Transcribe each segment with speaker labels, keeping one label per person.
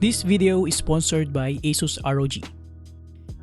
Speaker 1: This video is sponsored by ASUS ROG.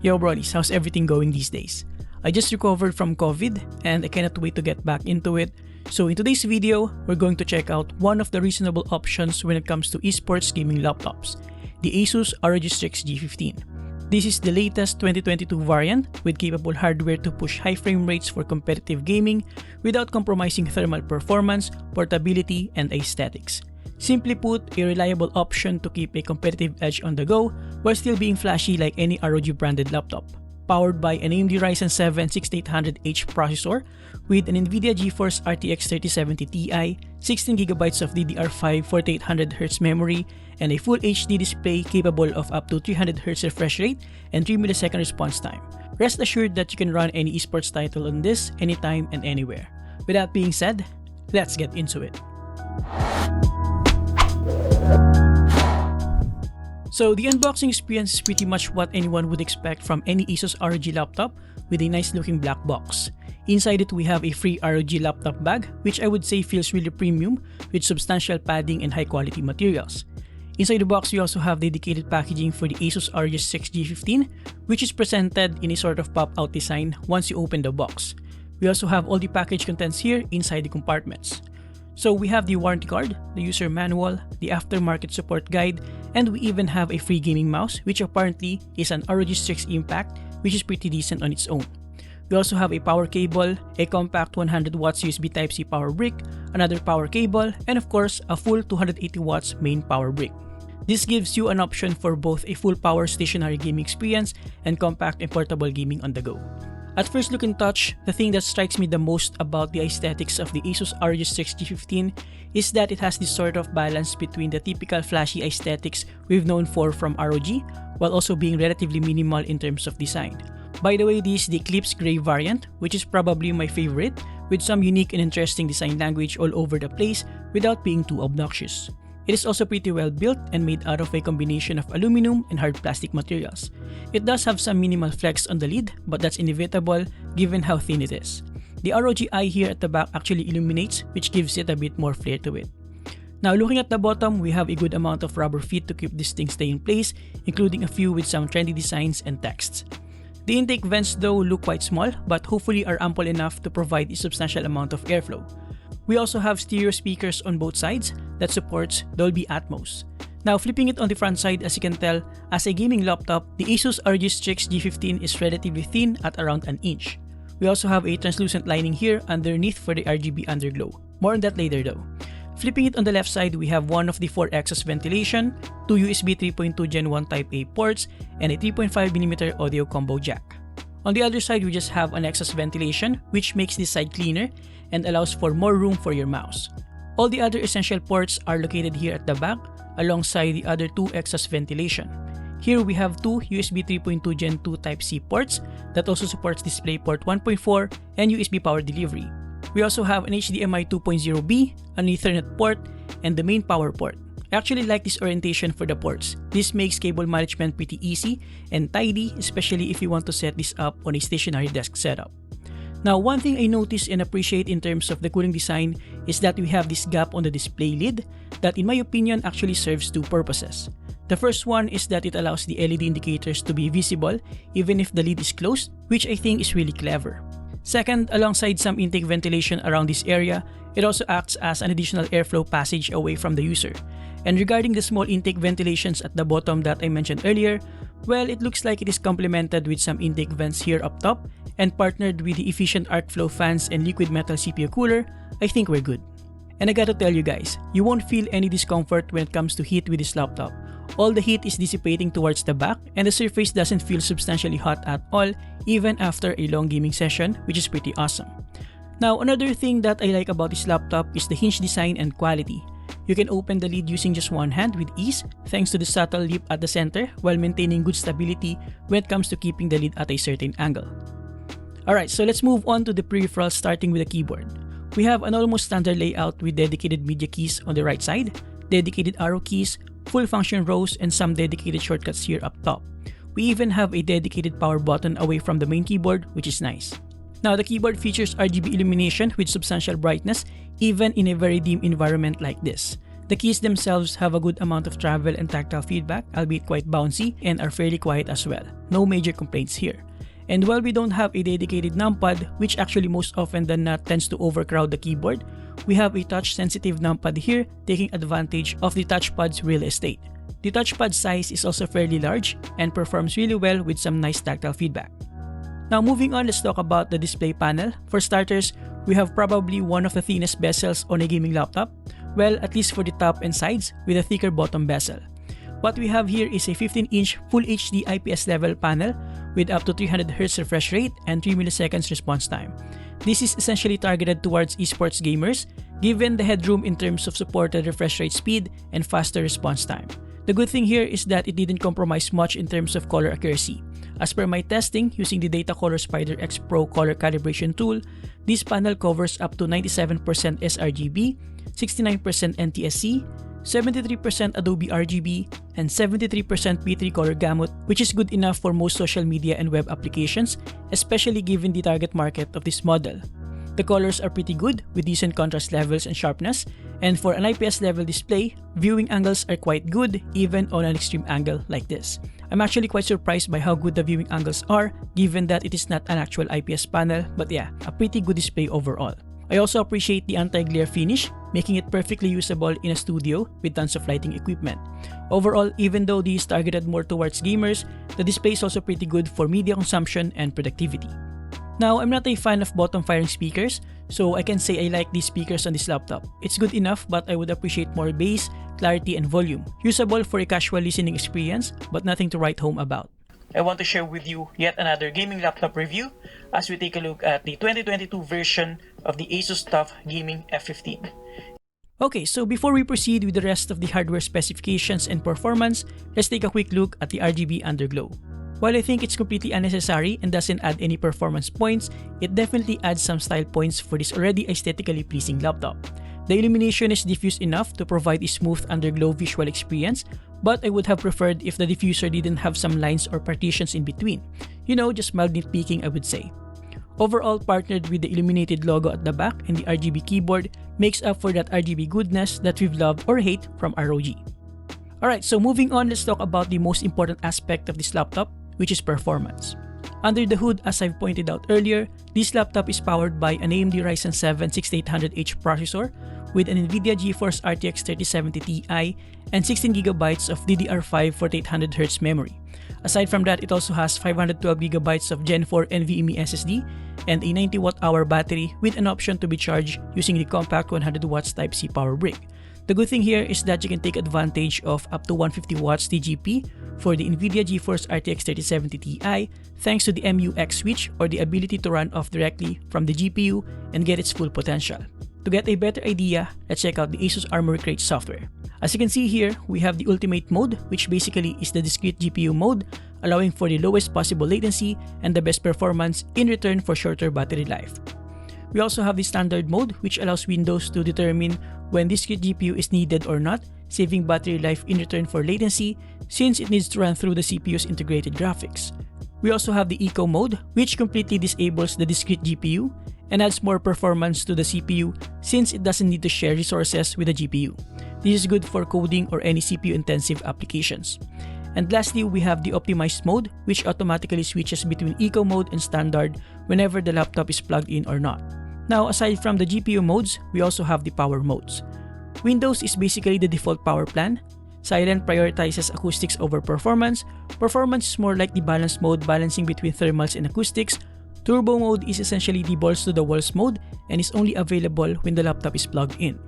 Speaker 1: Yo brolies, how's everything going these days? I just recovered from COVID and I cannot wait to get back into it. So in today's video, we're going to check out one of the reasonable options when it comes to esports gaming laptops, the ASUS ROG Strix G15. This is the latest 2022 variant with capable hardware to push high frame rates for competitive gaming without compromising thermal performance, portability, and aesthetics. Simply put, a reliable option to keep a competitive edge on the go while still being flashy like any ROG branded laptop. Powered by an AMD Ryzen 7 6800H processor with an NVIDIA GeForce RTX 3070 Ti, 16GB of DDR5 4800Hz memory, and a Full HD display capable of up to 300Hz refresh rate and 3ms response time. Rest assured that you can run any esports title on this anytime and anywhere. With that being said, let's get into it. So the unboxing experience is pretty much what anyone would expect from any ASUS ROG laptop with a nice looking black box. Inside it we have a free ROG laptop bag which I would say feels really premium with substantial padding and high quality materials. Inside the box we also have dedicated packaging for the ASUS ROG Strix G15 which is presented in a sort of pop-out design once you open the box. We also have all the package contents here inside the compartments. So we have the warranty card, the user manual, the aftermarket support guide, and we even have a free gaming mouse which apparently is an ROG Strix Impact which is pretty decent on its own. We also have a power cable, a compact 100 watts USB Type-C power brick, another power cable, and of course a full 280 watts main power brick. This gives you an option for both a full power stationary gaming experience and compact and portable gaming on the go. At first look and touch, the thing that strikes me the most about the aesthetics of the ASUS ROG Strix G15 is that it has this sort of balance between the typical flashy aesthetics we've known from ROG while also being relatively minimal in terms of design. By the way, this is the Eclipse Grey variant, which is probably my favorite, with some unique and interesting design language all over the place without being too obnoxious. It is also pretty well built and made out of a combination of aluminum and hard plastic materials. It does have some minimal flex on the lid, but that's inevitable given how thin it is. The ROG eye here at the back actually illuminates, which gives it a bit more flair to it. Now looking at the bottom, we have a good amount of rubber feet to keep this thing stay in place, including a few with some trendy designs and texts. The intake vents though look quite small, but hopefully are ample enough to provide a substantial amount of airflow. We also have stereo speakers on both sides that supports Dolby Atmos. Now flipping it on the front side, as you can tell, as a gaming laptop, the ASUS ROG Strix G15 is relatively thin at around an inch. We also have a translucent lining here underneath for the RGB Underglow. More on that later though. Flipping it on the left side, we have one of the 4 exhaust ventilation, 2 USB 3.2 Gen 1 Type A ports, and a 3.5mm audio combo jack. On the other side, we just have an exhaust ventilation which makes this side cleaner and allows for more room for your mouse. All the other essential ports are located here at the back alongside the other 2 exhaust ventilation. Here we have 2 USB 3.2 Gen 2 Type-C ports that also supports DisplayPort 1.4 and USB power delivery. We also have an HDMI 2.0B, an Ethernet port, and the main power port. I actually like this orientation for the ports. This makes cable management pretty easy and tidy, especially if you want to set this up on a stationary desk setup. Now, one thing I notice and appreciate in terms of the cooling design is that we have this gap on the display lid that in my opinion actually serves 2 purposes. The first one is that it allows the LED indicators to be visible even if the lid is closed, which I think is really clever. Second, alongside some intake ventilation around this area, it also acts as an additional airflow passage away from the user. And regarding the small intake ventilations at the bottom that I mentioned earlier, well, it looks like it is complemented with some intake vents here up top and partnered with the efficient arc flow fans and liquid metal CPU cooler. I think we're good. And I gotta tell you guys, you won't feel any discomfort when it comes to heat with this laptop. All the heat is dissipating towards the back and the surface doesn't feel substantially hot at all even after a long gaming session, which is pretty awesome. Now, another thing that I like about this laptop is the hinge design and quality. You can open the lid using just one hand with ease thanks to the subtle lip at the center while maintaining good stability when it comes to keeping the lid at a certain angle. Alright, so let's move on to the peripherals, starting with the keyboard. We have an almost standard layout with dedicated media keys on the right side, dedicated arrow keys, full function rows, and some dedicated shortcuts here up top. We even have a dedicated power button away from the main keyboard, which is nice. Now, the keyboard features RGB illumination with substantial brightness even in a very dim environment like this. The keys themselves have a good amount of travel and tactile feedback, albeit quite bouncy, and are fairly quiet as well. No major complaints here. And while we don't have a dedicated numpad, which actually most often than not tends to overcrowd the keyboard, we have a touch-sensitive numpad here, taking advantage of the touchpad's real estate. The touchpad size is also fairly large and performs really well with some nice tactile feedback. Now moving on, let's talk about the display panel. For starters, we have probably one of the thinnest bezels on a gaming laptop, well, at least for the top and sides, with a thicker bottom bezel. What we have here is a 15-inch Full HD IPS level panel with up to 300Hz refresh rate and 3 milliseconds response time. This is essentially targeted towards esports gamers, given the headroom in terms of supported refresh rate speed and faster response time. The good thing here is that it didn't compromise much in terms of color accuracy. As per my testing using the Datacolor Spider X Pro color calibration tool, this panel covers up to 97% sRGB, 69% NTSC, 73% Adobe RGB, and 73% P3 color gamut, which is good enough for most social media and web applications, especially given the target market of this model. The colors are pretty good with decent contrast levels and sharpness, and for an IPS level display, viewing angles are quite good even on an extreme angle like this. I'm actually quite surprised by how good the viewing angles are, given that it is not an actual IPS panel, but yeah, a pretty good display overall. I also appreciate the anti-glare finish, making it perfectly usable in a studio with tons of lighting equipment. Overall, even though this is targeted more towards gamers, the display is also pretty good for media consumption and productivity. Now, I'm not a fan of bottom-firing speakers, so I can say I like these speakers on this laptop. It's good enough, but I would appreciate more bass, clarity, and volume. Usable for a casual listening experience, but nothing to write home about. I want to share with you yet another gaming laptop review as we take a look at the 2022 version of the ASUS TUF Gaming F15. Okay, so before we proceed with the rest of the hardware specifications and performance, let's take a quick look at the RGB Underglow. While I think it's completely unnecessary and doesn't add any performance points, it definitely adds some style points for this already aesthetically pleasing laptop. The illumination is diffuse enough to provide a smooth underglow visual experience, but I would have preferred if the diffuser didn't have some lines or partitions in between. You know, just mild nitpicking, I would say. Overall, partnered with the illuminated logo at the back and the RGB keyboard, makes up for that RGB goodness that we've loved or hate from ROG. Alright, so moving on, let's talk about the most important aspect of this laptop, which is performance. Under the hood, as I've pointed out earlier, this laptop is powered by an AMD Ryzen 7 6800H processor with an NVIDIA GeForce RTX 3070 Ti and 16GB of DDR5 4800Hz memory. Aside from that, it also has 512GB of Gen 4 NVMe SSD and a 90Wh battery with an option to be charged using the compact 100W Type-C power brick. The good thing here is that you can take advantage of up to 150 watts TGP for the NVIDIA GeForce RTX 3070 Ti thanks to the MUX switch, or the ability to run off directly from the GPU and get its full potential. To get a better idea, let's check out the ASUS Armoury Crate software. As you can see here, we have the Ultimate mode, which basically is the discrete GPU mode, allowing for the lowest possible latency and the best performance in return for shorter battery life. We also have the Standard mode, which allows Windows to determine when discrete GPU is needed or not, saving battery life in return for latency since it needs to run through the CPU's integrated graphics. We also have the Eco mode, which completely disables the discrete GPU and adds more performance to the CPU since it doesn't need to share resources with the GPU. This is good for coding or any CPU-intensive applications. And lastly, we have the Optimized mode, which automatically switches between Eco mode and Standard whenever the laptop is plugged in or not. Now, aside from the GPU modes, we also have the power modes. Windows is basically the default power plan. Silent prioritizes acoustics over performance. Performance is more like the balance mode, balancing between thermals and acoustics. Turbo mode is essentially the balls to the walls mode and is only available when the laptop is plugged in.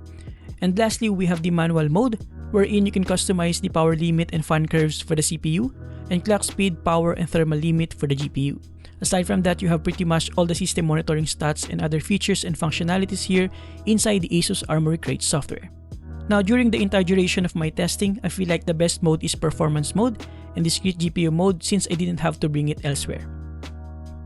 Speaker 1: And lastly, we have the manual mode, wherein you can customize the power limit and fan curves for the CPU, and clock speed, power, and thermal limit for the GPU. Aside from that, you have pretty much all the system monitoring stats and other features and functionalities here inside the ASUS Armoury Crate software. Now, during the entire duration of my testing, I feel like the best mode is performance mode and discrete GPU mode since I didn't have to bring it elsewhere.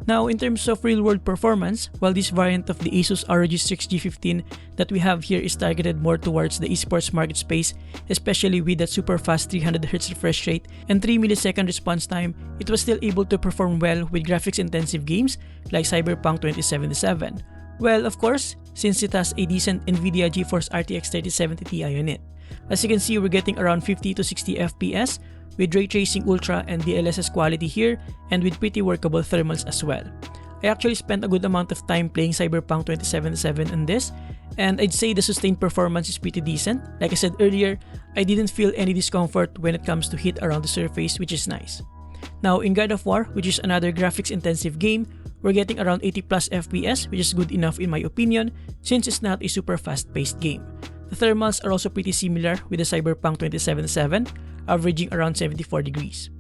Speaker 1: Now, in terms of real-world performance, while this variant of the ASUS ROG Strix G15 that we have here is targeted more towards the esports market space, especially with that super fast 300Hz refresh rate and 3 millisecond response time, it was still able to perform well with graphics-intensive games like Cyberpunk 2077. Well, of course, since it has a decent NVIDIA GeForce RTX 3070 Ti on it. As you can see, we're getting around 50 to 60 FPS with ray tracing ultra and DLSS quality here, and with pretty workable thermals as well. I actually spent a good amount of time playing Cyberpunk 2077 on this, and I'd say the sustained performance is pretty decent. Like I said earlier, I didn't feel any discomfort when it comes to heat around the surface, which is nice. Now in God of War, which is another graphics intensive game, we're getting around 80 plus FPS, which is good enough in my opinion since it's not a super fast paced game. The thermals are also pretty similar with the Cyberpunk 2077, averaging around 74 degrees.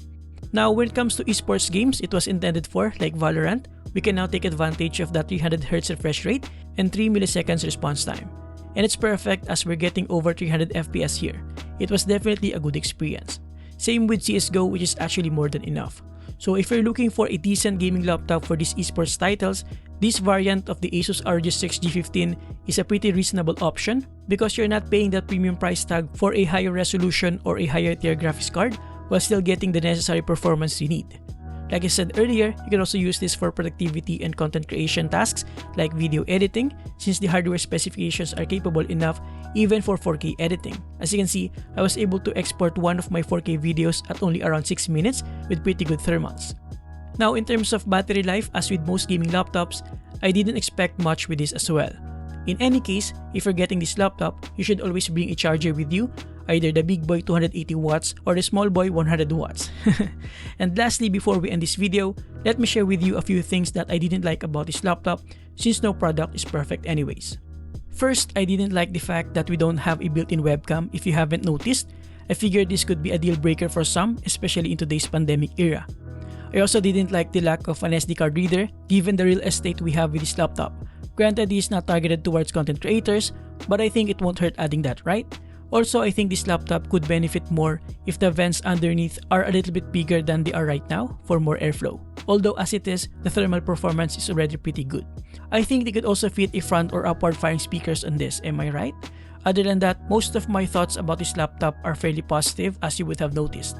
Speaker 1: Now when it comes to esports games it was intended for, like Valorant, we can now take advantage of that 300Hz refresh rate and 3 milliseconds response time. And it's perfect as we're getting over 300 FPS here. It was definitely a good experience. Same with CSGO, which is actually more than enough. So if you're looking for a decent gaming laptop for these esports titles, this variant of the ASUS ROG Strix G15 is a pretty reasonable option because you're not paying that premium price tag for a higher resolution or a higher tier graphics card while still getting the necessary performance you need. Like I said earlier, you can also use this for productivity and content creation tasks like video editing, since the hardware specifications are capable enough even for 4K editing. As you can see, I was able to export one of my 4K videos at only around 6 minutes with pretty good thermals. Now in terms of battery life, as with most gaming laptops, I didn't expect much with this as well. In any case, if you're getting this laptop, you should always bring a charger with you, either the big boy 280 watts or the small boy 100 watts. And lastly, before we end this video, let me share with you a few things that I didn't like about this laptop since no product is perfect anyways. First, I didn't like the fact that we don't have a built-in webcam. If you haven't noticed, I figured this could be a deal breaker for some, especially in today's pandemic era. I also didn't like the lack of an SD card reader given the real estate we have with this laptop. Granted, this is not targeted towards content creators, but I think it won't hurt adding that, right? Also, I think this laptop could benefit more if the vents underneath are a little bit bigger than they are right now for more airflow. Although as it is, the thermal performance is already pretty good. I think they could also fit a front or upward firing speakers on this, am I right? Other than that, most of my thoughts about this laptop are fairly positive, as you would have noticed.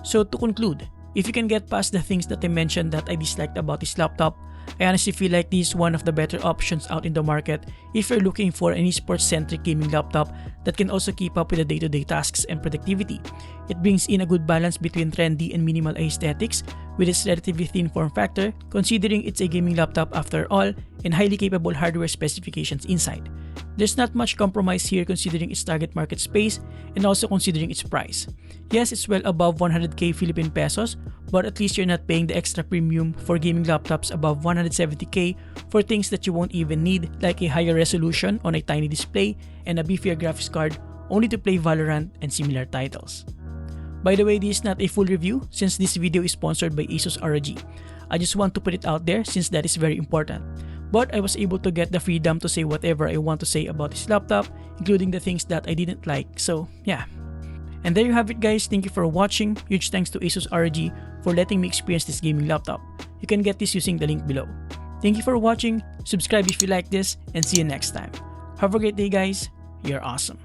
Speaker 1: So to conclude, if you can get past the things that I mentioned that I disliked about this laptop, I honestly feel like this is one of the better options out in the market if you're looking for an esports-centric gaming laptop that can also keep up with the day-to-day tasks and productivity. It brings in a good balance between trendy and minimal aesthetics with its relatively thin form factor, considering it's a gaming laptop after all, and highly capable hardware specifications inside. There's not much compromise here considering its target market space and also considering its price. Yes, it's well above 100k Philippine pesos, but at least you're not paying the extra premium for gaming laptops above 170k for things that you won't even need, like a higher resolution on a tiny display and a beefier graphics card only to play Valorant and similar titles. By the way, this is not a full review since this video is sponsored by ASUS ROG. I just want to put it out there since that is very important. But I was able to get the freedom to say whatever I want to say about this laptop, including the things that I didn't like, so yeah. And there you have it guys, thank you for watching. Huge thanks to ASUS ROG for letting me experience this gaming laptop. You can get this using the link below. Thank you for watching, subscribe if you like this, and see you next time. Have a great day guys, you're awesome.